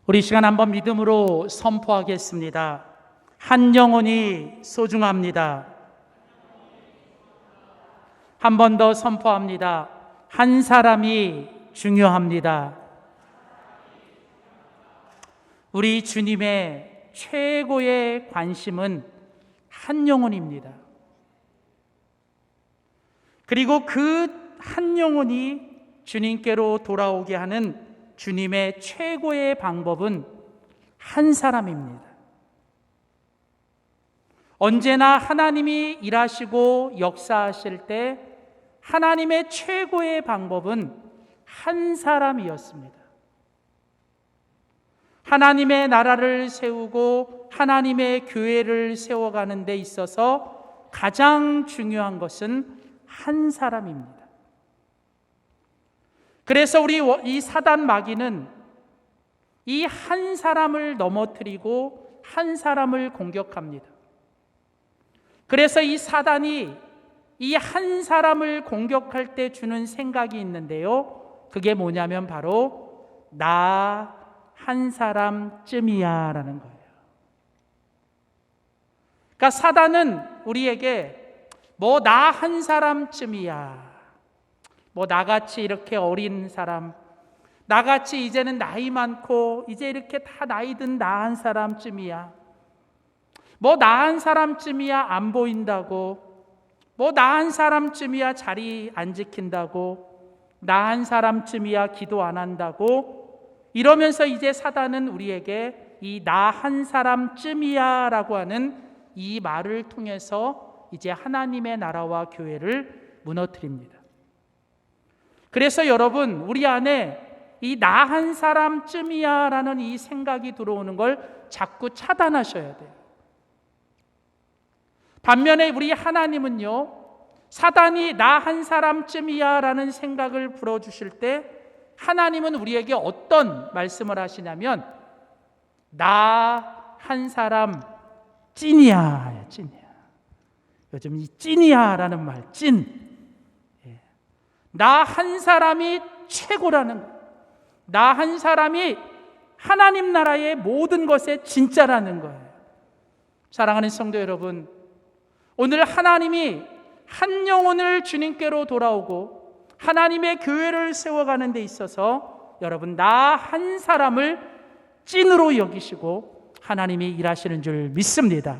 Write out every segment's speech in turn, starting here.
우리 시간 한번 믿음으로 선포하겠습니다. 한 영혼이 소중합니다. 한 번 더 선포합니다. 한 사람이 중요합니다. 우리 주님의 최고의 관심은 한 영혼입니다. 그리고 그 한 영혼이 주님께로 돌아오게 하는 주님의 최고의 방법은 한 사람입니다. 언제나 하나님이 일하시고 역사하실 때 하나님의 최고의 방법은 한 사람이었습니다. 하나님의 나라를 세우고 하나님의 교회를 세워가는 데 있어서 가장 중요한 것은 한 사람입니다. 그래서 우리 이 사단 마귀는 이 한 사람을 넘어뜨리고 한 사람을 공격합니다. 그래서 이 사단이 이 한 사람을 공격할 때 주는 생각이 있는데요, 그게 뭐냐면 바로 나 한 사람쯤이야 라는 거예요. 그러니까 사단은 우리에게 뭐 나 한 사람쯤이야, 뭐 나같이 이렇게 어린 사람, 나같이 이제는 나이 많고 이제 이렇게 다 나이 든 나 한 사람쯤이야, 뭐 나 한 사람쯤이야 안 보인다고, 뭐 나 한 사람쯤이야 자리 안 지킨다고, 나 한 사람쯤이야 기도 안 한다고, 이러면서 이제 사단은 우리에게 이 나 한 사람쯤이야 라고 하는 이 말을 통해서 이제 하나님의 나라와 교회를 무너뜨립니다. 그래서 여러분, 우리 안에 이 나 한 사람쯤이야 라는 이 생각이 들어오는 걸 자꾸 차단하셔야 돼요. 반면에 우리 하나님은요, 사단이 나 한 사람쯤이야 라는 생각을 불어주실 때 하나님은 우리에게 어떤 말씀을 하시냐면 나 한 사람 찐이야, 찐이야. 요즘 이 찐이야 라는 말, 찐. 나 한 사람이 최고라는 거예요. 나 한 사람이 하나님 나라의 모든 것의 진짜라는 거예요. 사랑하는 성도 여러분, 오늘 하나님이 한 영혼을 주님께로 돌아오고 하나님의 교회를 세워가는 데 있어서 여러분 나 한 사람을 찐으로 여기시고 하나님이 일하시는 줄 믿습니다.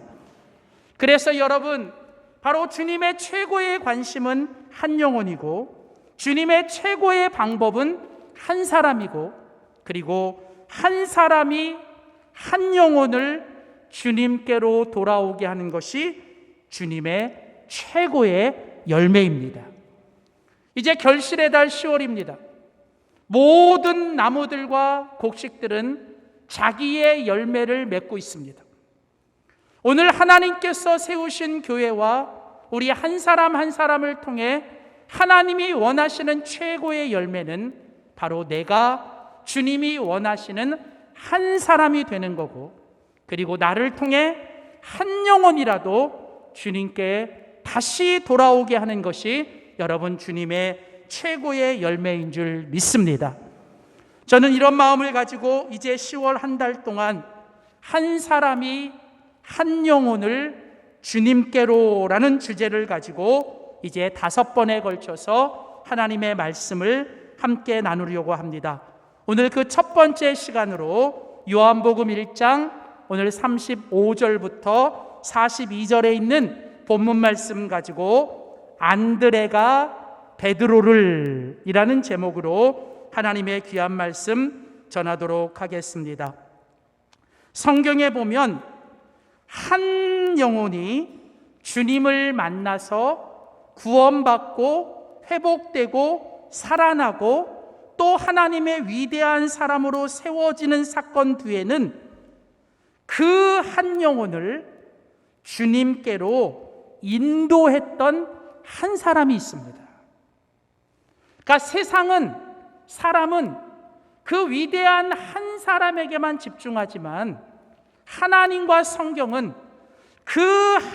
그래서 여러분, 바로 주님의 최고의 관심은 한 영혼이고 주님의 최고의 방법은 한 사람이고, 그리고 한 사람이 한 영혼을 주님께로 돌아오게 하는 것이 주님의 최고의 열매입니다. 이제 결실의 달 10월입니다. 모든 나무들과 곡식들은 자기의 열매를 맺고 있습니다. 오늘 하나님께서 세우신 교회와 우리 한 사람 한 사람을 통해 하나님이 원하시는 최고의 열매는 바로 내가 주님이 원하시는 한 사람이 되는 거고, 그리고 나를 통해 한 영혼이라도 주님께 다시 돌아오게 하는 것이 여러분 주님의 최고의 열매인 줄 믿습니다. 저는 이런 마음을 가지고 이제 10월 한 달 동안 한 사람이 한 영혼을 주님께로라는 주제를 가지고 이제 5번에 걸쳐서 하나님의 말씀을 함께 나누려고 합니다. 오늘 그 첫 번째 시간으로 요한복음 1장 오늘 35절부터 42절에 있는 본문 말씀 가지고 안드레가 베드로를 이라는 제목으로 하나님의 귀한 말씀 전하도록 하겠습니다. 성경에 보면 한 영혼이 주님을 만나서 구원받고 회복되고 살아나고 또 하나님의 위대한 사람으로 세워지는 사건 뒤에는 그 한 영혼을 주님께로 인도했던 한 사람이 있습니다. 그러니까 사람은 그 위대한 한 사람에게만 집중하지만 하나님과 성경은 그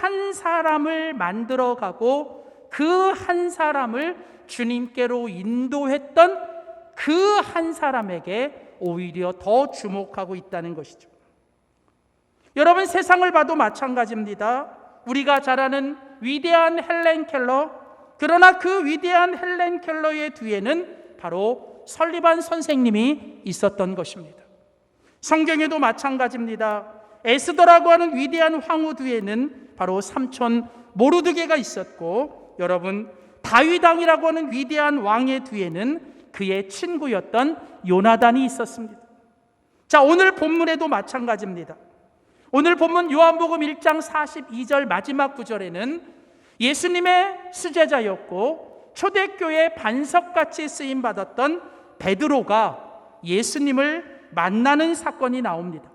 한 사람을 만들어가고 그 한 사람을 주님께로 인도했던 그 한 사람에게 오히려 더 주목하고 있다는 것이죠. 여러분, 세상을 봐도 마찬가지입니다. 우리가 잘 아는 위대한 헬렌 켈러, 그러나 그 위대한 헬렌 켈러의 뒤에는 바로 설리반 선생님이 있었던 것입니다. 성경에도 마찬가지입니다. 에스더라고 하는 위대한 황후 뒤에는 바로 삼촌 모르드게가 있었고, 여러분, 다윗 왕이라고 하는 위대한 왕의 뒤에는 그의 친구였던 요나단이 있었습니다. 자, 오늘 본문에도 마찬가지입니다. 오늘 본문 요한복음 1장 42절 마지막 구절에는 예수님의 수제자였고 초대교회 반석같이 쓰임받았던 베드로가 예수님을 만나는 사건이 나옵니다.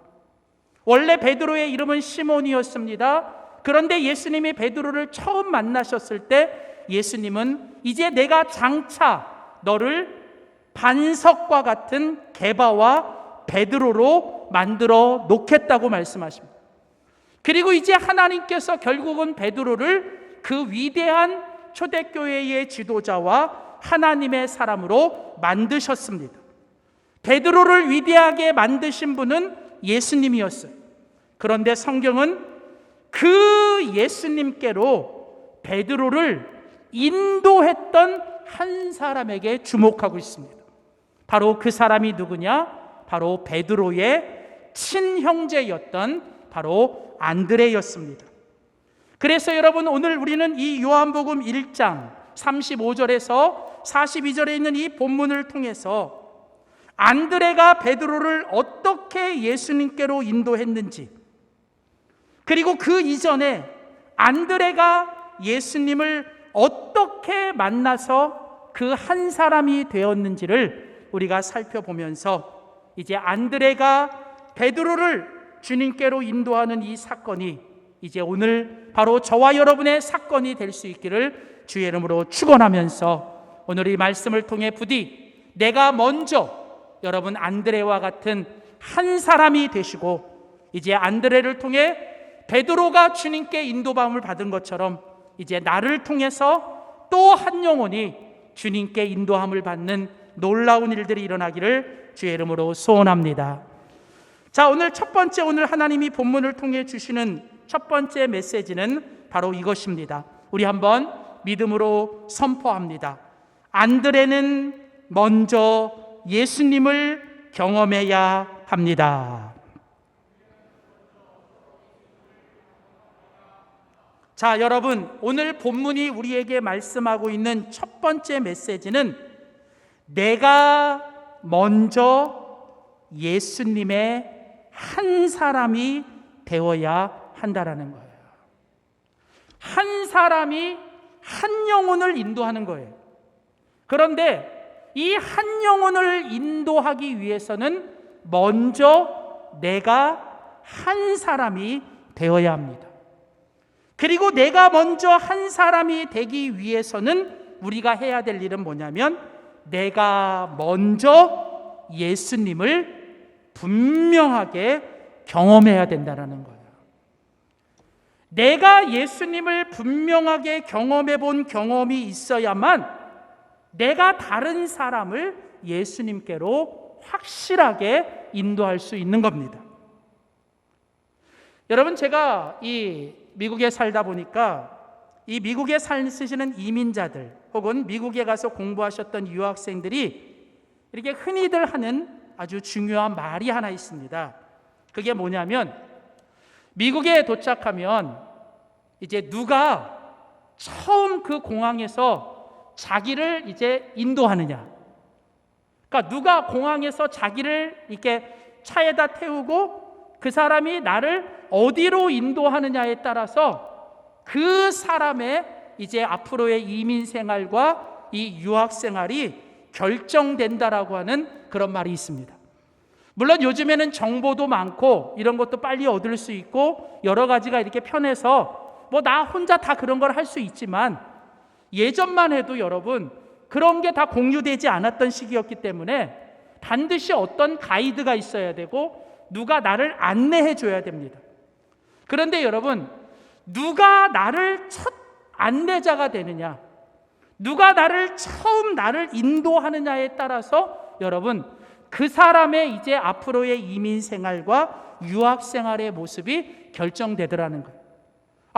원래 베드로의 이름은 시몬이었습니다. 그런데 예수님이 베드로를 처음 만나셨을 때 예수님은 이제 내가 장차 너를 반석과 같은 게바와 베드로로 만들어 놓겠다고 말씀하십니다. 그리고 이제 하나님께서 결국은 베드로를 그 위대한 초대교회의 지도자와 하나님의 사람으로 만드셨습니다. 베드로를 위대하게 만드신 분은 예수님이었어요. 그런데 성경은 그 예수님께로 베드로를 인도했던 한 사람에게 주목하고 있습니다. 바로 그 사람이 누구냐? 바로 베드로의 친형제였던 바로 안드레였습니다. 그래서 여러분, 오늘 우리는 이 요한복음 1장 35절에서 42절에 있는 이 본문을 통해서 안드레가 베드로를 어떻게 예수님께로 인도했는지, 그리고 그 이전에 안드레가 예수님을 어떻게 만나서 그 한 사람이 되었는지를 우리가 살펴보면서 이제 안드레가 베드로를 주님께로 인도하는 이 사건이 이제 오늘 바로 저와 여러분의 사건이 될 수 있기를 주의 이름으로 축원하면서 오늘 이 말씀을 통해 부디 내가 먼저 여러분 안드레와 같은 한 사람이 되시고, 이제 안드레를 통해 베드로가 주님께 인도함을 받은 것처럼 이제 나를 통해서 또 한 영혼이 주님께 인도함을 받는 놀라운 일들이 일어나기를 주의 이름으로 소원합니다. 자, 오늘 첫 번째, 오늘 하나님이 본문을 통해 주시는 첫 번째 메시지는 바로 이것입니다. 우리 한번 믿음으로 선포합니다. 안드레는 먼저 예수님을 경험해야 합니다. 자, 여러분, 오늘 본문이 우리에게 말씀하고 있는 첫 번째 메시지는 내가 먼저 예수님의 한 사람이 되어야 한다라는 거예요. 한 사람이 한 영혼을 인도하는 거예요. 그런데 이 한 영혼을 인도하기 위해서는 먼저 내가 한 사람이 되어야 합니다. 그리고 내가 먼저 한 사람이 되기 위해서는 우리가 해야 될 일은 뭐냐면 내가 먼저 예수님을 분명하게 경험해야 된다는 거예요. 내가 예수님을 분명하게 경험해 본 경험이 있어야만 내가 다른 사람을 예수님께로 확실하게 인도할 수 있는 겁니다. 여러분, 제가 이 미국에 살다 보니까 이 미국에 쓰시는 이민자들 혹은 미국에 가서 공부하셨던 유학생들이 이렇게 흔히들 하는 아주 중요한 말이 하나 있습니다. 그게 뭐냐면 미국에 도착하면 이제 누가 처음 그 공항에서 자기를 이제 인도하느냐, 그러니까 누가 공항에서 자기를 이렇게 차에다 태우고 그 사람이 나를 어디로 인도하느냐에 따라서 그 사람의 이제 앞으로의 이민 생활과 이 유학 생활이 결정된다라고 하는 그런 말이 있습니다. 물론 요즘에는 정보도 많고 이런 것도 빨리 얻을 수 있고 여러 가지가 이렇게 편해서 뭐 나 혼자 다 그런 걸 할 수 있지만 예전만 해도 여러분 그런 게 다 공유되지 않았던 시기였기 때문에 반드시 어떤 가이드가 있어야 되고 누가 나를 안내해 줘야 됩니다. 그런데 여러분, 누가 나를 첫 안내자가 되느냐, 누가 나를 처음 나를 인도하느냐에 따라서 여러분 그 사람의 이제 앞으로의 이민 생활과 유학 생활의 모습이 결정되더라는 거예요.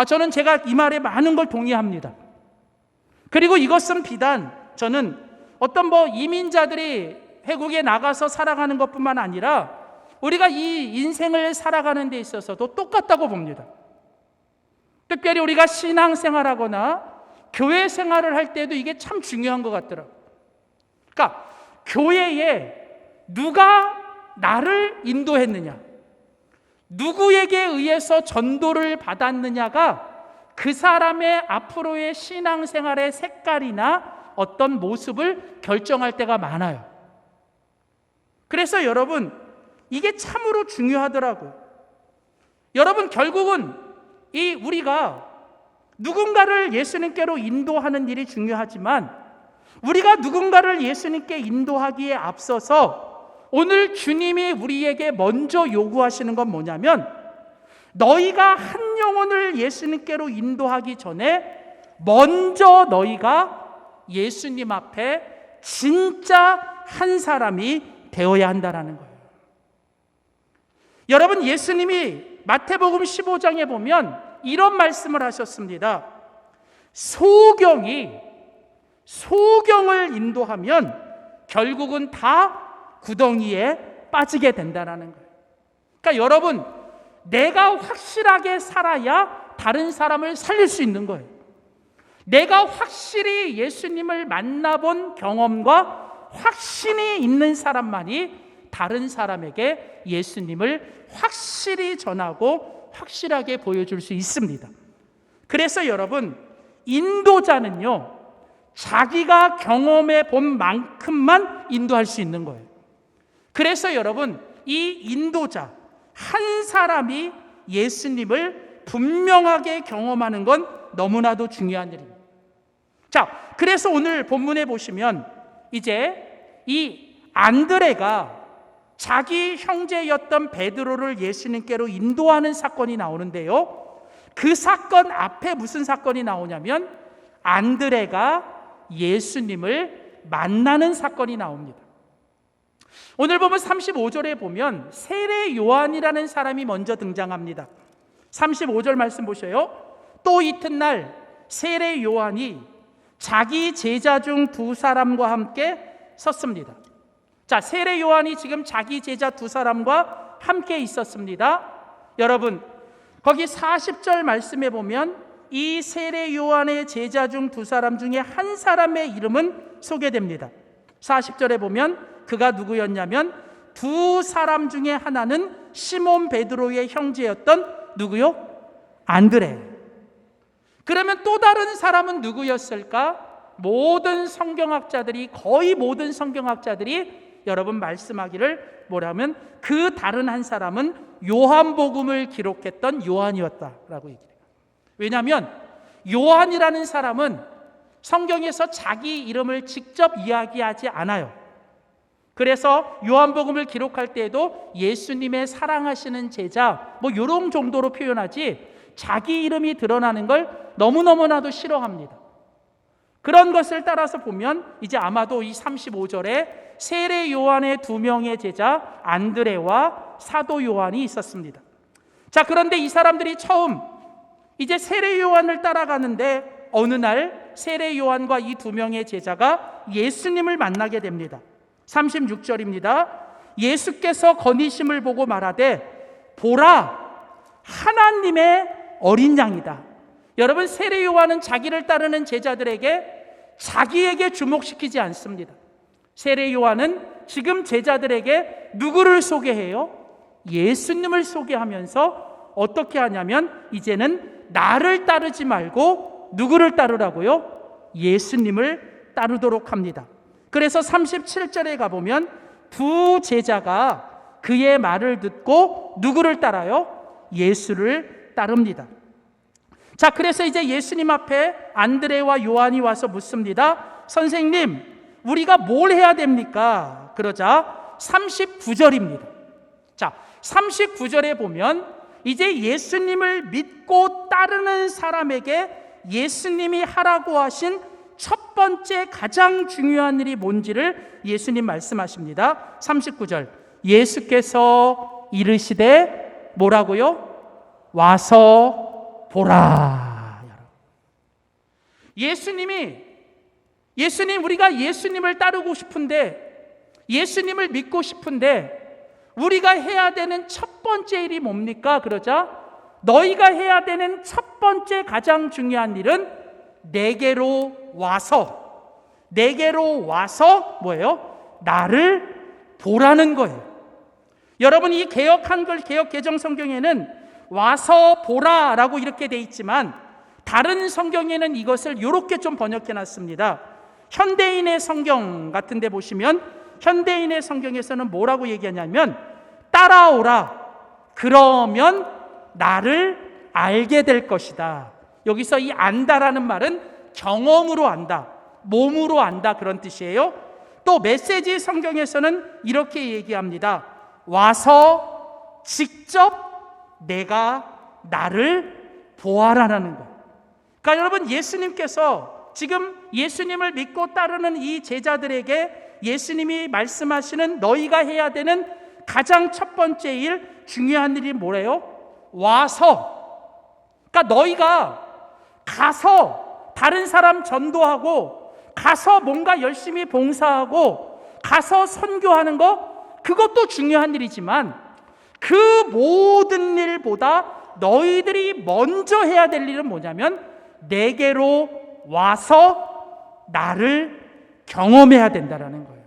저는 제가 이 말에 많은 걸 동의합니다. 그리고 이것은 비단 저는 어떤 이민자들이 외국에 나가서 살아가는 것뿐만 아니라 우리가 이 인생을 살아가는 데 있어서도 똑같다고 봅니다. 특별히 우리가 신앙생활하거나 교회 생활을 할 때도 이게 참 중요한 것 같더라고요. 그러니까 교회에 누가 나를 인도했느냐, 누구에게 의해서 전도를 받았느냐가 그 사람의 앞으로의 신앙생활의 색깔이나 어떤 모습을 결정할 때가 많아요. 그래서 여러분 이게 참으로 중요하더라고요. 여러분 결국은 우리가 누군가를 예수님께로 인도하는 일이 중요하지만 우리가 누군가를 예수님께 인도하기에 앞서서 오늘 주님이 우리에게 먼저 요구하시는 건 뭐냐면 너희가 한 영혼을 예수님께로 인도하기 전에 먼저 너희가 예수님 앞에 진짜 한 사람이 되어야 한다는 거예요. 여러분 예수님이 마태복음 15장에 보면 이런 말씀을 하셨습니다. 소경을 인도하면 결국은 다 구덩이에 빠지게 된다는 거예요. 그러니까 여러분 내가 확실하게 살아야 다른 사람을 살릴 수 있는 거예요. 내가 확실히 예수님을 만나본 경험과 확신이 있는 사람만이 다른 사람에게 예수님을 확실히 전하고 확실하게 보여줄 수 있습니다. 그래서 여러분 인도자는요 자기가 경험해 본 만큼만 인도할 수 있는 거예요. 그래서 여러분 이 인도자 한 사람이 예수님을 분명하게 경험하는 건 너무나도 중요한 일입니다. 자, 그래서 오늘 본문에 보시면 이제 이 안드레가 자기 형제였던 베드로를 예수님께로 인도하는 사건이 나오는데요. 그 사건 앞에 무슨 사건이 나오냐면 안드레가 예수님을 만나는 사건이 나옵니다. 오늘 보면 35절에 보면 세례 요한이라는 사람이 먼저 등장합니다. 35절 말씀 보셔요. 또 이튿날 세례 요한이 자기 제자 중 두 사람과 함께 섰습니다. 자, 세례 요한이 지금 자기 제자 두 사람과 함께 있었습니다. 여러분, 거기 40절 말씀에 보면 이 세례 요한의 제자 중 두 사람 중에 한 사람의 이름은 소개됩니다. 40절에 보면 그가 누구였냐면 두 사람 중에 하나는 시몬 베드로의 형제였던 누구요? 안드레. 그러면 또 다른 사람은 누구였을까? 거의 모든 성경학자들이 여러분 말씀하기를 뭐라면 그 다른 한 사람은 요한복음을 기록했던 요한이었다라고 얘기해요. 왜냐하면 요한이라는 사람은 성경에서 자기 이름을 직접 이야기하지 않아요. 그래서 요한복음을 기록할 때에도 예수님의 사랑하시는 제자 이런 정도로 표현하지 자기 이름이 드러나는 걸 너무너무나도 싫어합니다. 그런 것을 따라서 보면 이제 아마도 이 35절에 세례 요한의 두 명의 제자 안드레와 사도 요한이 있었습니다. 자, 그런데 이 사람들이 처음 이제 세례 요한을 따라가는데 어느 날 세례 요한과 이 두 명의 제자가 예수님을 만나게 됩니다. 36절입니다. 예수께서 거니심을 보고 말하되 보라 하나님의 어린 양이다. 여러분 세례 요한은 자기를 따르는 제자들에게 자기에게 주목시키지 않습니다. 세례 요한은 지금 제자들에게 누구를 소개해요? 예수님을 소개하면서 어떻게 하냐면 이제는 나를 따르지 말고 누구를 따르라고요? 예수님을 따르도록 합니다. 그래서 37절에 가보면 두 제자가 그의 말을 듣고 누구를 따라요? 예수를 따릅니다. 자, 그래서 이제 예수님 앞에 안드레와 요한이 와서 묻습니다. 선생님, 우리가 뭘 해야 됩니까? 그러자 39절입니다. 자, 39절에 보면 이제 예수님을 믿고 따르는 사람에게 예수님이 하라고 하신 첫 첫 번째 가장 중요한 일이 뭔지를 예수님 말씀하십니다. 39절. 예수께서 이르시되 뭐라고요? 와서 보라. 예수님 우리가 예수님을 따르고 싶은데, 예수님을 믿고 싶은데 우리가 해야 되는 첫 번째 일이 뭡니까? 그러자 너희가 해야 되는 첫 번째 가장 중요한 일은 내게로 와서 뭐예요? 나를 보라는 거예요. 여러분, 이 개역 한글 개역 개정 성경에는 와서 보라라고 이렇게 돼 있지만 다른 성경에는 이것을 이렇게 좀 번역해 놨습니다. 현대인의 성경 같은 데 보시면 현대인의 성경에서는 뭐라고 얘기하냐면 따라오라. 그러면 나를 알게 될 것이다. 여기서 이 안다라는 말은 경험으로 안다, 몸으로 안다, 그런 뜻이에요. 또 메시지 성경에서는 이렇게 얘기합니다. 와서 직접 내가 나를 보아라는 것. 그러니까 여러분, 예수님께서 지금 예수님을 믿고 따르는 이 제자들에게 예수님이 말씀하시는 너희가 해야 되는 가장 첫 번째 일, 중요한 일이 뭐래요? 와서. 그러니까 너희가 가서 다른 사람 전도하고, 가서 뭔가 열심히 봉사하고, 가서 선교하는 거, 그것도 중요한 일이지만 그 모든 일보다 너희들이 먼저 해야 될 일은 뭐냐면 내게로 와서 나를 경험해야 된다는 거예요.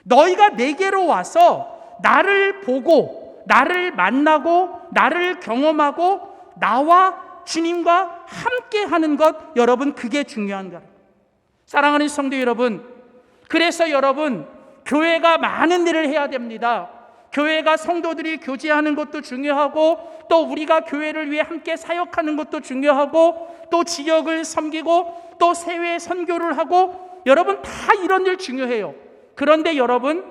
너희가 내게로 와서 나를 보고, 나를 만나고, 나를 경험하고, 나와 주님과 함께 하는 것, 여러분, 그게 중요한 거예요. 사랑하는 성도 여러분, 그래서 여러분, 교회가 많은 일을 해야 됩니다. 교회가 성도들이 교제하는 것도 중요하고, 또 우리가 교회를 위해 함께 사역하는 것도 중요하고, 또 지역을 섬기고, 또 세외 선교를 하고, 여러분, 다 이런 일 중요해요. 그런데 여러분,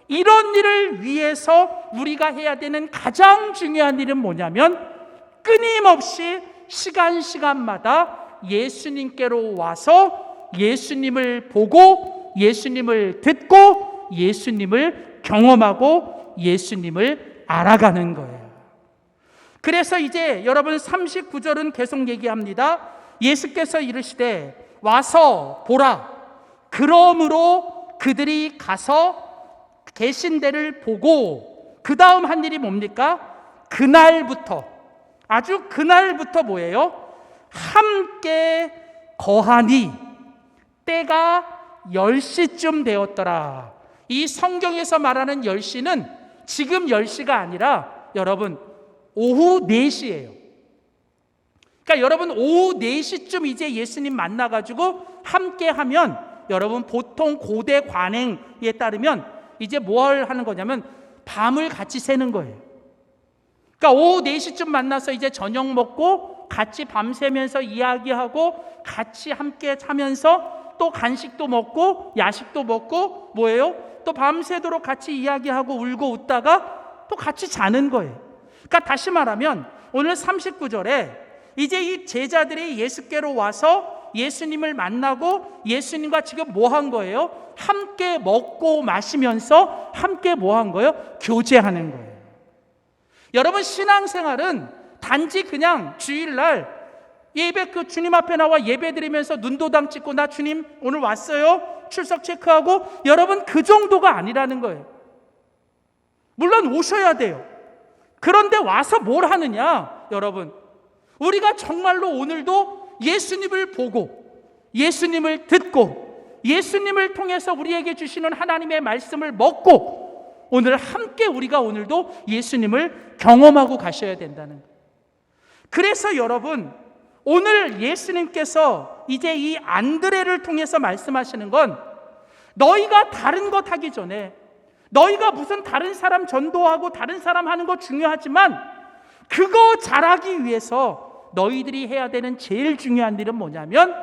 이런 일을 위해서 우리가 해야 되는 가장 중요한 일은 뭐냐면 끊임없이 시간마다 예수님께로 와서 예수님을 보고, 예수님을 듣고, 예수님을 경험하고, 예수님을 알아가는 거예요. 그래서 이제 여러분 39절은 계속 얘기합니다. 예수께서 이르시되 와서 보라. 그러므로 그들이 가서 계신 데를 보고, 그 다음 한 일이 뭡니까? 그날부터, 아주 그날부터 뭐예요? 함께 거하니 때가 10시쯤 되었더라. 이 성경에서 말하는 10시는 지금 10시가 아니라 여러분 오후 4시예요. 그러니까 여러분 오후 4시쯤 이제 예수님 만나가지고 함께 하면, 여러분 보통 고대 관행에 따르면 이제 뭘 하는 거냐면 밤을 같이 새는 거예요. 그러니까 오후 4시쯤 만나서 이제 저녁 먹고 같이 밤새면서 이야기하고, 같이 함께 자면서 또 간식도 먹고 야식도 먹고, 뭐예요? 또 밤새도록 같이 이야기하고 울고 웃다가 또 같이 자는 거예요. 그러니까 다시 말하면 오늘 39절에 이제 이 제자들이 예수께로 와서 예수님을 만나고 예수님과 지금 뭐 한 거예요? 함께 먹고 마시면서 함께 뭐 한 거예요? 교제하는 거예요. 여러분, 신앙생활은 단지 그냥 주일날 예배, 주님 앞에 나와 예배 드리면서 눈도장 찍고 나 주님 오늘 왔어요, 출석 체크하고, 여러분 그 정도가 아니라는 거예요. 물론 오셔야 돼요. 그런데 와서 뭘 하느냐? 여러분, 우리가 정말로 오늘도 예수님을 보고, 예수님을 듣고, 예수님을 통해서 우리에게 주시는 하나님의 말씀을 먹고, 오늘 함께 우리가 오늘도 예수님을 경험하고 가셔야 된다는 거예요. 그래서 여러분, 오늘 예수님께서 이제 이 안드레를 통해서 말씀하시는 건, 너희가 다른 것 하기 전에, 너희가 무슨 다른 사람 전도하고 다른 사람 하는 거 중요하지만 그거 잘하기 위해서 너희들이 해야 되는 제일 중요한 일은 뭐냐면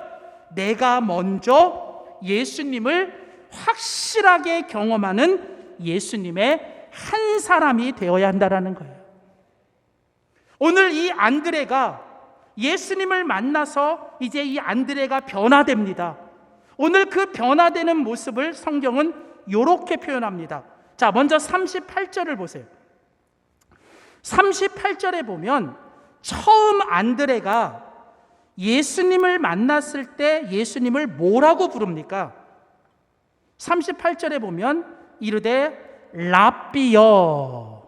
내가 먼저 예수님을 확실하게 경험하는 예수님의 한 사람이 되어야 한다는 거예요. 오늘 이 안드레가 예수님을 만나서 이제 이 안드레가 변화됩니다. 오늘 그 변화되는 모습을 성경은 이렇게 표현합니다. 자, 먼저 38절을 보세요. 38절에 보면 처음 안드레가 예수님을 만났을 때 예수님을 뭐라고 부릅니까? 38절에 보면 이르되 랍비여.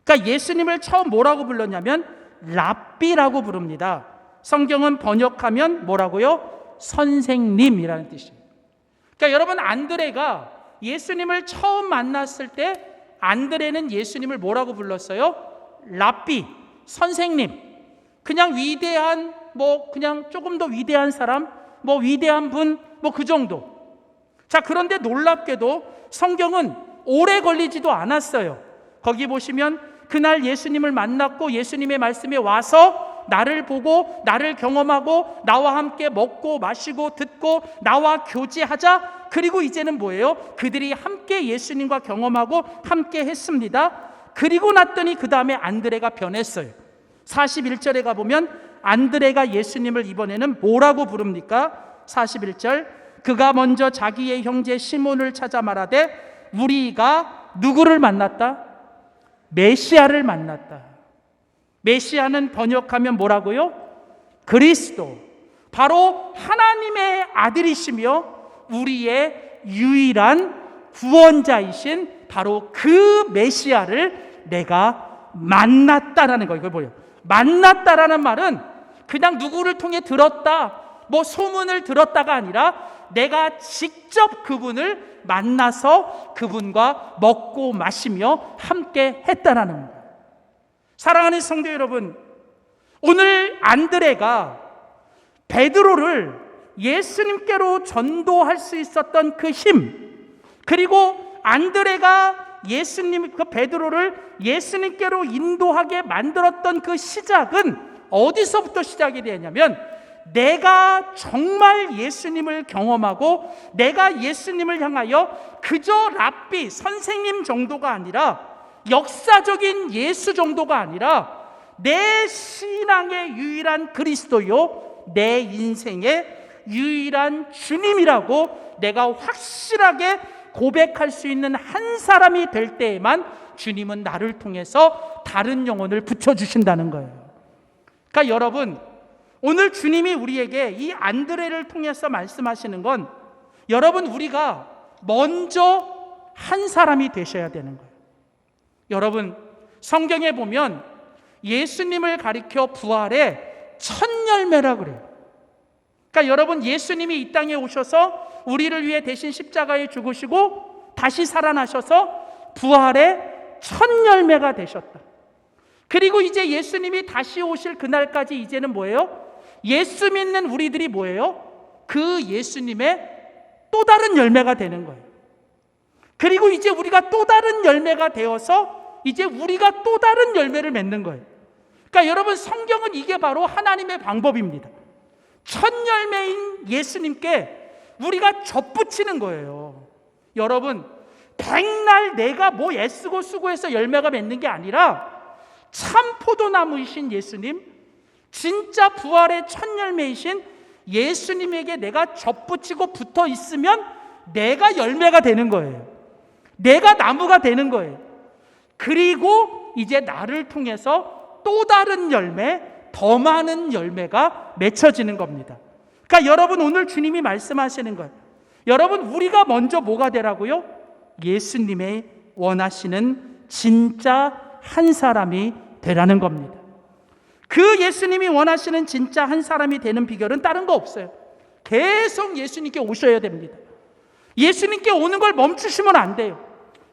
그러니까 예수님을 처음 뭐라고 불렀냐면 랍비라고 부릅니다. 성경은 번역하면 뭐라고요? 선생님이라는 뜻이에요. 그러니까 여러분, 안드레가 예수님을 처음 만났을 때 안드레는 예수님을 뭐라고 불렀어요? 랍비, 선생님. 그냥 위대한, 그냥 조금 더 위대한 사람, 위대한 분, 그 정도. 자, 그런데 놀랍게도 성경은 오래 걸리지도 않았어요. 거기 보시면 그날 예수님을 만났고 예수님의 말씀에 와서 나를 보고 나를 경험하고 나와 함께 먹고 마시고 듣고 나와 교제하자. 그리고 이제는 뭐예요? 그들이 함께 예수님과 경험하고 함께 했습니다. 그리고 났더니 그 다음에 안드레가 변했어요. 41절에 가보면 안드레가 예수님을 이번에는 뭐라고 부릅니까? 41절, 그가 먼저 자기의 형제 시몬을 찾아 말하되 우리가 누구를 만났다? 메시아를 만났다. 메시아는 번역하면 뭐라고요? 그리스도, 바로 하나님의 아들이시며 우리의 유일한 구원자이신 바로 그 메시아를 내가 만났다라는 거예요. 이걸 보여요. 만났다라는 말은 그냥 누구를 통해 들었다, 소문을 들었다가 아니라 내가 직접 그분을 만나서 그분과 먹고 마시며 함께 했다라는 겁니다. 사랑하는 성도 여러분, 오늘 안드레가 베드로를 예수님께로 전도할 수 있었던 그 힘, 그리고 안드레가 그 베드로를 예수님께로 인도하게 만들었던 그 시작은 어디서부터 시작이 되냐면, 내가 정말 예수님을 경험하고 내가 예수님을 향하여 그저 랍비, 선생님 정도가 아니라, 역사적인 예수 정도가 아니라 내 신앙의 유일한 그리스도요, 내 인생의 유일한 주님이라고 내가 확실하게 고백할 수 있는 한 사람이 될 때에만 주님은 나를 통해서 다른 영혼을 붙여주신다는 거예요. 그러니까 여러분, 오늘 주님이 우리에게 이 안드레를 통해서 말씀하시는 건, 여러분, 우리가 먼저 한 사람이 되셔야 되는 거예요. 여러분, 성경에 보면 예수님을 가리켜 부활의 첫 열매라 그래요. 그러니까 여러분, 예수님이 이 땅에 오셔서 우리를 위해 대신 십자가에 죽으시고 다시 살아나셔서 부활의 첫 열매가 되셨다. 그리고 이제 예수님이 다시 오실 그날까지 이제는 뭐예요? 예수 믿는 우리들이 뭐예요? 그 예수님의 또 다른 열매가 되는 거예요. 그리고 이제 우리가 또 다른 열매가 되어서 이제 우리가 또 다른 열매를 맺는 거예요. 그러니까 여러분, 성경은 이게 바로 하나님의 방법입니다. 첫 열매인 예수님께 우리가 접붙이는 거예요. 여러분, 백날 내가 애쓰고 수고해서 열매가 맺는 게 아니라 참 포도나무이신 예수님, 진짜 부활의 첫 열매이신 예수님에게 내가 접붙이고 붙어 있으면 내가 열매가 되는 거예요. 내가 나무가 되는 거예요. 그리고 이제 나를 통해서 또 다른 열매, 더 많은 열매가 맺혀지는 겁니다. 그러니까 여러분, 오늘 주님이 말씀하시는 거예요. 여러분, 우리가 먼저 뭐가 되라고요? 예수님의 원하시는 진짜 한 사람이 되라는 겁니다. 그 예수님이 원하시는 진짜 한 사람이 되는 비결은 다른 거 없어요. 계속 예수님께 오셔야 됩니다. 예수님께 오는 걸 멈추시면 안 돼요.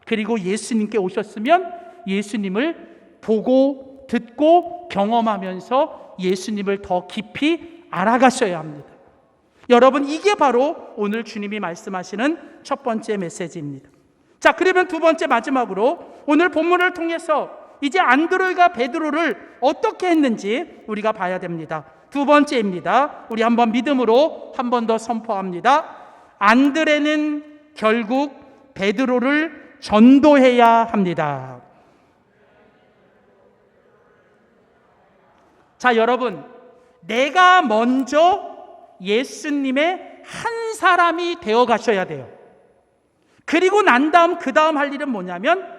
그리고 예수님께 오셨으면 예수님을 보고 듣고 경험하면서 예수님을 더 깊이 알아가셔야 합니다. 여러분, 이게 바로 오늘 주님이 말씀하시는 첫 번째 메시지입니다. 자, 그러면 두 번째, 마지막으로 오늘 본문을 통해서 이제 안드레가 베드로를 어떻게 했는지 우리가 봐야 됩니다. 두 번째입니다. 우리 한번 믿음으로 한 번 더 선포합니다. 안드레는 결국 베드로를 전도해야 합니다. 자, 여러분, 내가 먼저 예수님의 한 사람이 되어 가셔야 돼요. 그리고 난 다음 그 다음 할 일은 뭐냐면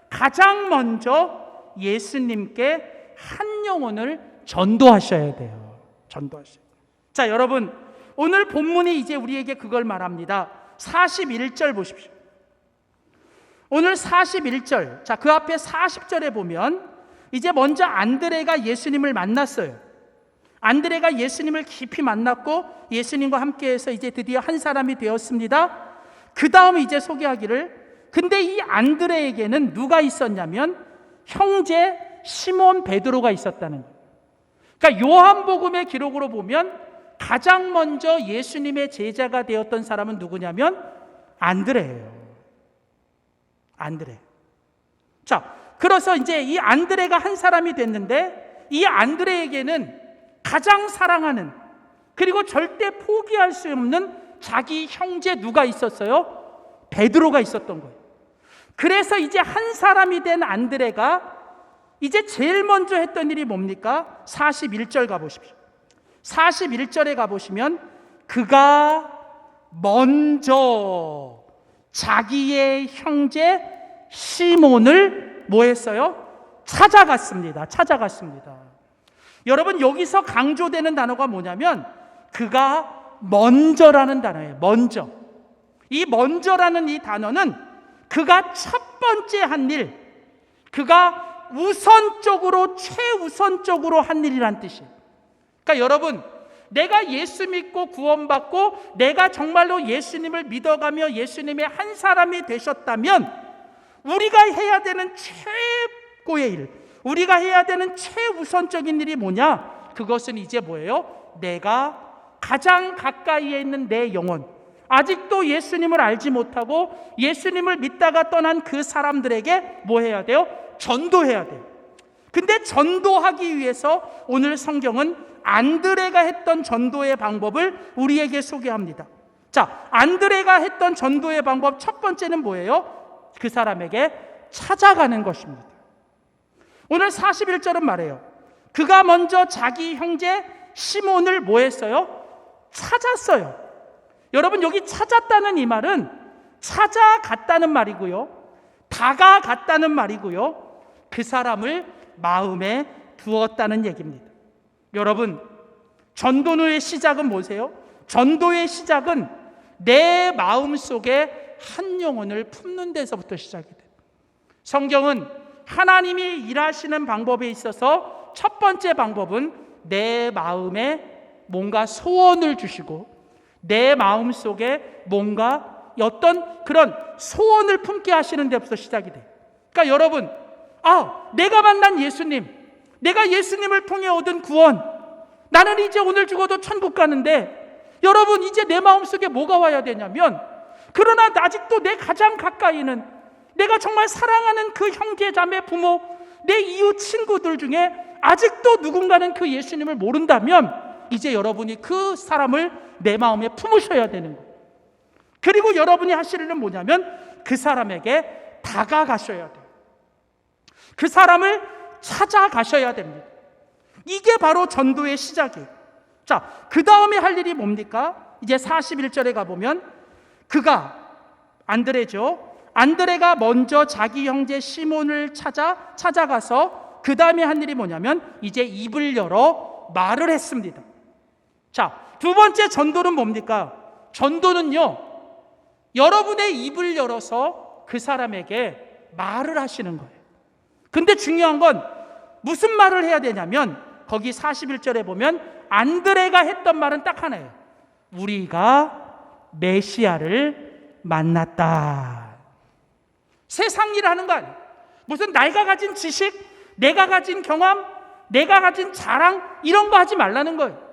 가장 먼저 예수님께 한 영혼을 전도하셔야 돼요. 전도하셔야 돼요. 자, 여러분, 오늘 본문이 이제 우리에게 그걸 말합니다. 41절 보십시오. 오늘 41절, 자, 그 앞에 40절에 보면 이제 먼저 안드레가 예수님을 만났어요. 안드레가 예수님을 깊이 만났고 예수님과 함께해서 이제 드디어 한 사람이 되었습니다. 그 다음에 이제 소개하기를, 근데 이 안드레에게는 누가 있었냐면 형제 시몬 베드로가 있었다는 거예요. 그러니까 요한복음의 기록으로 보면 가장 먼저 예수님의 제자가 되었던 사람은 누구냐면 안드레예요. 안드레. 자, 그래서 이제 이 안드레가 한 사람이 됐는데 이 안드레에게는 가장 사랑하는, 그리고 절대 포기할 수 없는 자기 형제 누가 있었어요? 베드로가 있었던 거예요. 그래서 이제 한 사람이 된 안드레가 이제 제일 먼저 했던 일이 뭡니까? 41절 가보십시오. 41절에 가보시면 그가 먼저 자기의 형제 시몬을 뭐 했어요? 찾아갔습니다. 여러분, 여기서 강조되는 단어가 뭐냐면 그가 먼저라는 단어예요. 먼저. 이 먼저라는 이 단어는 그가 첫 번째 한 일, 그가 우선적으로, 최우선적으로 한 일이란 뜻이에요. 그러니까 여러분, 내가 예수 믿고 구원받고 내가 정말로 예수님을 믿어가며 예수님의 한 사람이 되셨다면 우리가 해야 되는 최고의 일, 우리가 해야 되는 최우선적인 일이 뭐냐? 그것은 이제 뭐예요? 내가 가장 가까이에 있는 내 영혼, 아직도 예수님을 알지 못하고 예수님을 믿다가 떠난 그 사람들에게 뭐 해야 돼요? 전도해야 돼요. 근데 전도하기 위해서 오늘 성경은 안드레가 했던 전도의 방법을 우리에게 소개합니다. 자, 안드레가 했던 전도의 방법 첫 번째는 뭐예요? 그 사람에게 찾아가는 것입니다. 오늘 41절은 말해요. 그가 먼저 자기 형제 시몬을 뭐 했어요? 찾았어요. 여러분, 여기 찾았다는 이 말은 찾아갔다는 말이고요, 다가갔다는 말이고요, 그 사람을 마음에 두었다는 얘기입니다. 여러분, 전도의 시작은 뭐세요? 전도의 시작은 내 마음속에 한 영혼을 품는 데서부터 시작이 돼요. 성경은 하나님이 일하시는 방법에 있어서 첫 번째 방법은 내 마음에 뭔가 소원을 주시고 내 마음속에 뭔가 어떤 그런 소원을 품게 하시는 데부터 시작이 돼요. 그러니까 여러분, 내가 만난 예수님, 내가 예수님을 통해 얻은 구원, 나는 이제 오늘 죽어도 천국 가는데, 여러분, 이제 내 마음속에 뭐가 와야 되냐면, 그러나 아직도 내 가장 가까이는 내가 정말 사랑하는 그 형제 자매 부모, 내 이웃 친구들 중에 아직도 누군가는 그 예수님을 모른다면 이제 여러분이 그 사람을 내 마음에 품으셔야 되는 거예요. 그리고 여러분이 하실 일은 뭐냐면 그 사람에게 다가가셔야 돼요. 그 사람을 찾아가셔야 됩니다. 이게 바로 전도의 시작이에요. 자, 그 다음에 할 일이 뭡니까? 이제 41절에 가보면 그가, 안드레죠, 안드레가 먼저 자기 형제 시몬을 찾아가서 그 다음에 한 일이 뭐냐면 이제 입을 열어 말을 했습니다. 자, 두 번째 전도는 뭡니까? 전도는요, 여러분의 입을 열어서 그 사람에게 말을 하시는 거예요. 근데 중요한 건 무슨 말을 해야 되냐면 거기 41절에 보면 안드레가 했던 말은 딱 하나예요. 우리가 메시아를 만났다. 세상 일을 하는 거 아니에요. 무슨 내가 가진 지식, 내가 가진 경험, 내가 가진 자랑, 이런 거 하지 말라는 거예요.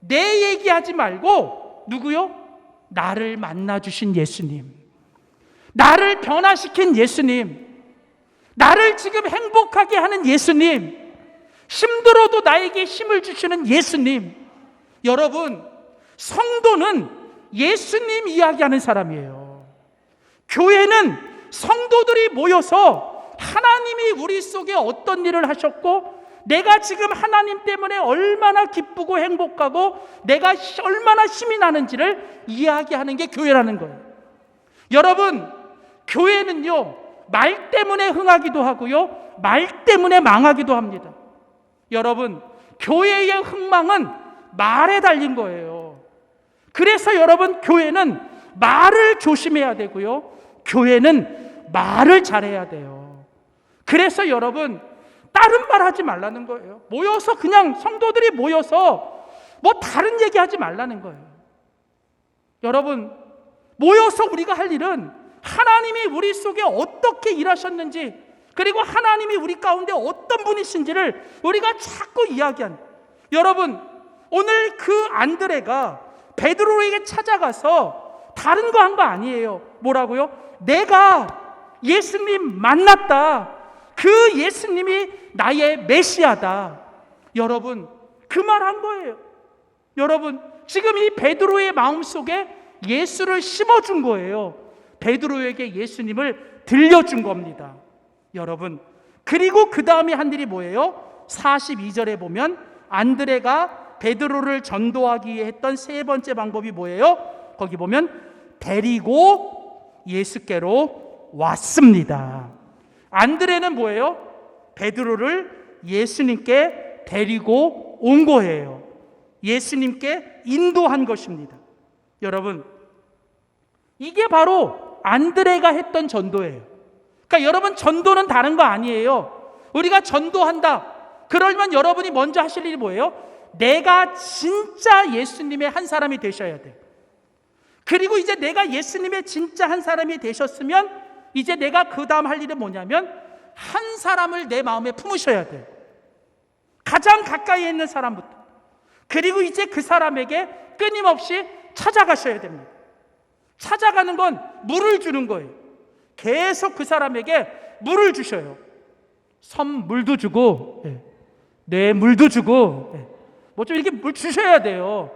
내 얘기하지 말고 누구요? 나를 만나주신 예수님, 나를 변화시킨 예수님, 나를 지금 행복하게 하는 예수님, 힘들어도 나에게 힘을 주시는 예수님. 여러분, 성도는 예수님 이야기하는 사람이에요. 교회는 성도들이 모여서 하나님이 우리 속에 어떤 일을 하셨고 내가 지금 하나님 때문에 얼마나 기쁘고 행복하고 내가 얼마나 힘이 나는지를 이야기하는 게 교회라는 거예요. 여러분, 교회는요, 말 때문에 흥하기도 하고요, 말 때문에 망하기도 합니다. 여러분, 교회의 흥망은 말에 달린 거예요. 그래서 여러분, 교회는 말을 조심해야 되고요, 교회는 말을 잘해야 돼요. 그래서 여러분, 다른 말 하지 말라는 거예요. 모여서 그냥 성도들이 모여서 뭐 다른 얘기 하지 말라는 거예요. 여러분, 모여서 우리가 할 일은 하나님이 우리 속에 어떻게 일하셨는지, 그리고 하나님이 우리 가운데 어떤 분이신지를 우리가 자꾸 이야기하는. 여러분, 오늘 그 안드레가 베드로에게 찾아가서 다른 거 한 거 아니에요. 뭐라고요? 내가 예수님 만났다. 그 예수님이 나의 메시아다. 여러분, 그 말 한 거예요. 여러분, 지금 이 베드로의 마음속에 예수를 심어준 거예요. 베드로에게 예수님을 들려준 겁니다. 여러분, 그리고 그 다음에 한 일이 뭐예요? 42절에 보면 안드레가 베드로를 전도하기 위해 했던 세 번째 방법이 뭐예요? 거기 보면 데리고 예수께로 왔습니다. 안드레는 뭐예요? 베드로를 예수님께 데리고 온 거예요. 예수님께 인도한 것입니다. 여러분, 이게 바로 안드레가 했던 전도예요. 그러니까 여러분, 전도는 다른 거 아니에요. 우리가 전도한다. 그러면 여러분이 먼저 하실 일이 뭐예요? 내가 진짜 예수님의 한 사람이 되셔야 돼요. 그리고 이제 내가 예수님의 진짜 한 사람이 되셨으면 이제 내가 그 다음 할 일은 뭐냐면 한 사람을 내 마음에 품으셔야 돼요. 가장 가까이에 있는 사람부터. 그리고 이제 그 사람에게 끊임없이 찾아가셔야 됩니다. 찾아가는 건 물을 주는 거예요. 계속 그 사람에게 물을 주셔요. 선물도 주고, 뇌 물도 주고, 뭐 좀 이렇게 물 주셔야 돼요.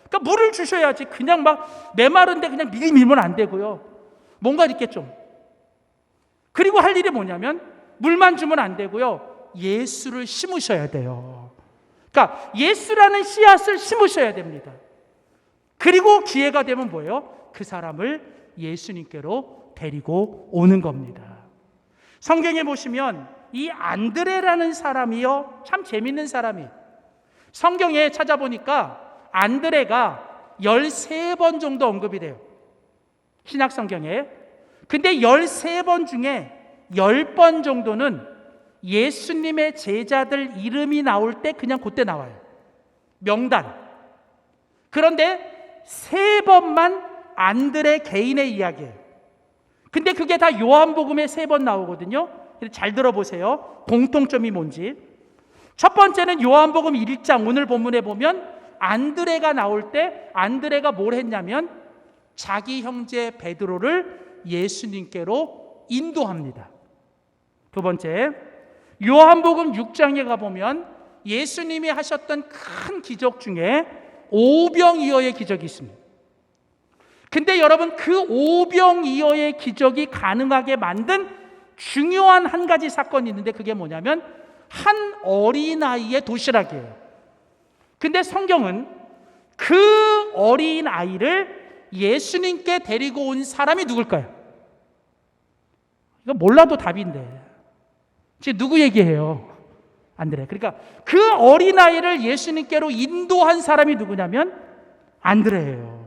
그러니까 물을 주셔야지 그냥 막 메마른데 그냥 미리 밀면 안 되고요. 뭔가 이렇게 좀. 그리고 할 일이 뭐냐면 물만 주면 안 되고요. 예수를 심으셔야 돼요. 그러니까 예수라는 씨앗을 심으셔야 됩니다. 그리고 기회가 되면 뭐예요? 그 사람을 예수님께로 데리고 오는 겁니다. 성경에 보시면 이 안드레라는 사람이요, 참 재밌는 사람이에요. 성경에 찾아보니까 안드레가 13번 정도 언급이 돼요. 신약 성경에. 근데 13번 중에 10번 정도는 예수님의 제자들 이름이 나올 때 그냥 그때 나와요. 명단. 그런데 3번만 안드레 개인의 이야기예요. 근데 그게 다 요한복음에 3번 나오거든요. 잘 들어보세요. 공통점이 뭔지. 첫 번째는 요한복음 1장, 오늘 본문에 보면 안드레가 나올 때 안드레가 뭘 했냐면 자기 형제 베드로를 예수님께로 인도합니다. 두 번째, 요한복음 6장에 가보면 예수님이 하셨던 큰 기적 중에 오병이어의 기적이 있습니다. 근데 여러분, 그 오병이어의 기적이 가능하게 만든 중요한 한 가지 사건이 있는데 그게 뭐냐면 한 어린아이의 도시락이에요. 근데 성경은 그 어린아이를 예수님께 데리고 온 사람이 누굴까요? 이거 몰라도 답인데 지금 누구 얘기해요? 안드레. 그러니까 그 어린아이를 예수님께로 인도한 사람이 누구냐면 안드레예요.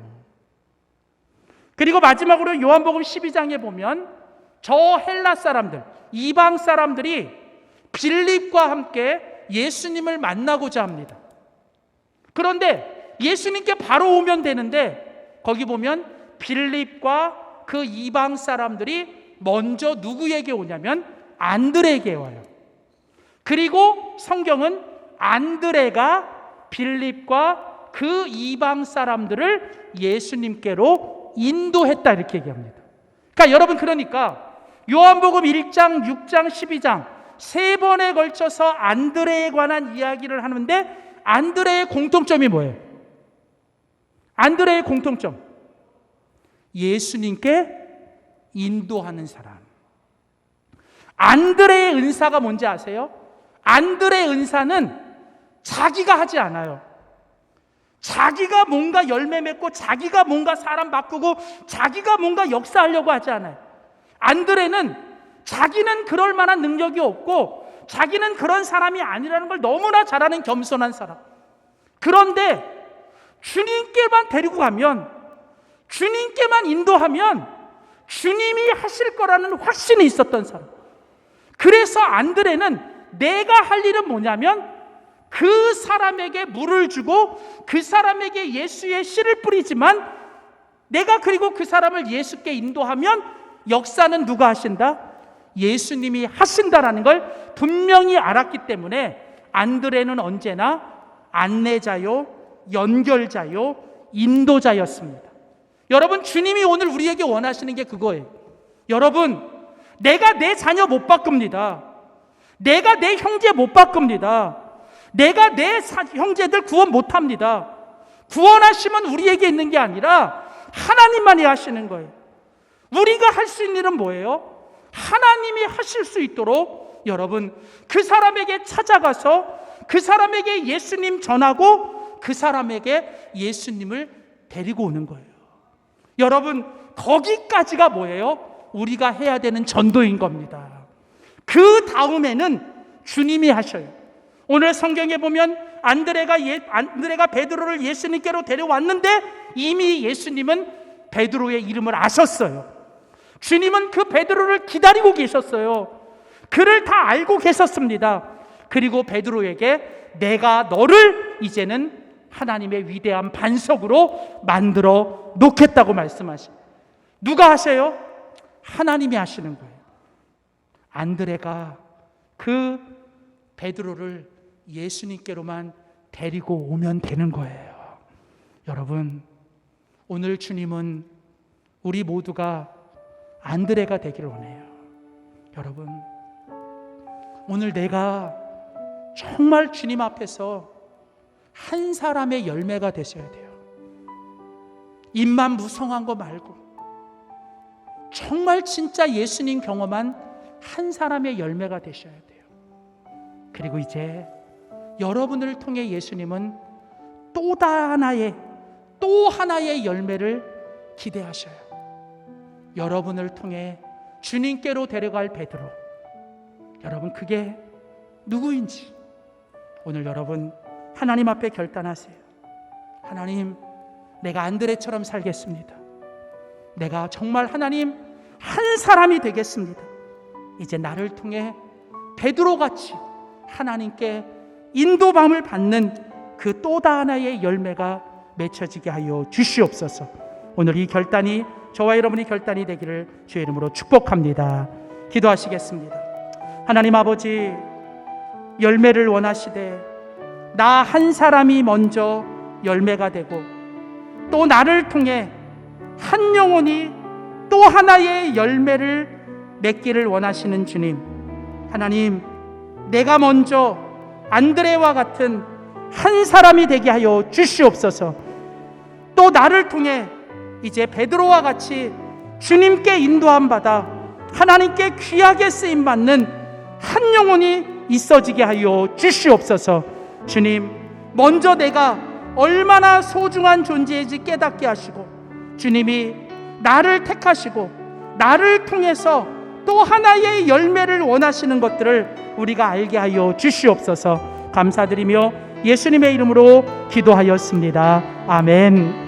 그리고 마지막으로 요한복음 12장에 보면 저 헬라 사람들, 이방 사람들이 빌립과 함께 예수님을 만나고자 합니다. 그런데 예수님께 바로 오면 되는데 거기 보면 빌립과 그 이방 사람들이 먼저 누구에게 오냐면 안드레에게 와요. 그리고 성경은 안드레가 빌립과 그 이방 사람들을 예수님께로 인도했다 이렇게 얘기합니다. 그러니까 여러분, 그러니까 요한복음 1장, 6장, 12장 3번에 걸쳐서 안드레에 관한 이야기를 하는데 안드레의 공통점이 뭐예요? 안드레의 공통점, 예수님께 인도하는 사람. 안드레의 은사가 뭔지 아세요? 안드레 은사는 자기가 하지 않아요. 자기가 뭔가 열매 맺고 자기가 뭔가 사람 바꾸고 자기가 뭔가 역사하려고 하지 않아요. 안드레는 자기는 그럴 만한 능력이 없고 자기는 그런 사람이 아니라는 걸 너무나 잘 아는 겸손한 사람. 그런데 주님께만 데리고 가면, 주님께만 인도하면 주님이 하실 거라는 확신이 있었던 사람. 그래서 안드레는 내가 할 일은 뭐냐면 그 사람에게 물을 주고 그 사람에게 예수의 씨를 뿌리지만 내가 그리고 그 사람을 예수께 인도하면 역사는 누가 하신다? 예수님이 하신다라는 걸 분명히 알았기 때문에 안드레는 언제나 안내자요, 연결자요, 인도자였습니다. 여러분, 주님이 오늘 우리에게 원하시는 게 그거예요. 여러분, 내가 내 자녀 못 바꿉니다. 내가 내 형제 못 바꿉니다. 내가 내 형제들 구원 못합니다. 구원하시면 우리에게 있는 게 아니라 하나님만이 하시는 거예요. 우리가 할 수 있는 일은 뭐예요? 하나님이 하실 수 있도록 여러분, 그 사람에게 찾아가서 그 사람에게 예수님 전하고 그 사람에게 예수님을 데리고 오는 거예요. 여러분, 거기까지가 뭐예요? 우리가 해야 되는 전도인 겁니다. 그 다음에는 주님이 하셔요. 오늘 성경에 보면 안드레가 베드로를 예수님께로 데려왔는데 이미 예수님은 베드로의 이름을 아셨어요. 주님은 그 베드로를 기다리고 계셨어요. 그를 다 알고 계셨습니다. 그리고 베드로에게 내가 너를 이제는 하나님의 위대한 반석으로 만들어 놓겠다고 말씀하십니다. 누가 하세요? 하나님이 하시는 거예요. 안드레가 그 베드로를 예수님께로만 데리고 오면 되는 거예요. 여러분, 오늘 주님은 우리 모두가 안드레가 되기를 원해요. 여러분, 오늘 내가 정말 주님 앞에서 한 사람의 열매가 되셔야 돼요. 입만 무성한 거 말고 정말 진짜 예수님 경험한 한 사람의 열매가 되셔야 돼요. 그리고 이제 여러분을 통해 예수님은 또 하나의 열매를 기대하셔요. 여러분을 통해 주님께로 데려갈 베드로, 여러분 그게 누구인지 오늘 여러분 하나님 앞에 결단하세요. 하나님, 내가 안드레처럼 살겠습니다. 내가 정말 하나님 한 사람이 되겠습니다. 이제 나를 통해 베드로같이 하나님께 인도함을 받는 그 또 하나의 열매가 맺혀지게 하여 주시옵소서. 오늘 이 결단이 저와 여러분의 결단이 되기를 주의 이름으로 축복합니다. 기도하시겠습니다. 하나님 아버지, 열매를 원하시되 나 한 사람이 먼저 열매가 되고 또 나를 통해 한 영혼이 또 하나의 열매를 맺기를 원하시는 주님, 하나님, 내가 먼저 안드레와 같은 한 사람이 되게 하여 주시옵소서. 또 나를 통해 이제 베드로와 같이 주님께 인도함 받아 하나님께 귀하게 쓰임 받는 한 영혼이 있어지게 하여 주시옵소서. 주님, 먼저 내가 얼마나 소중한 존재인지 깨닫게 하시고 주님이 나를 택하시고 나를 통해서 또 하나의 열매를 원하시는 것들을 우리가 알게 하여 주시옵소서. 감사드리며 예수님의 이름으로 기도하였습니다. 아멘.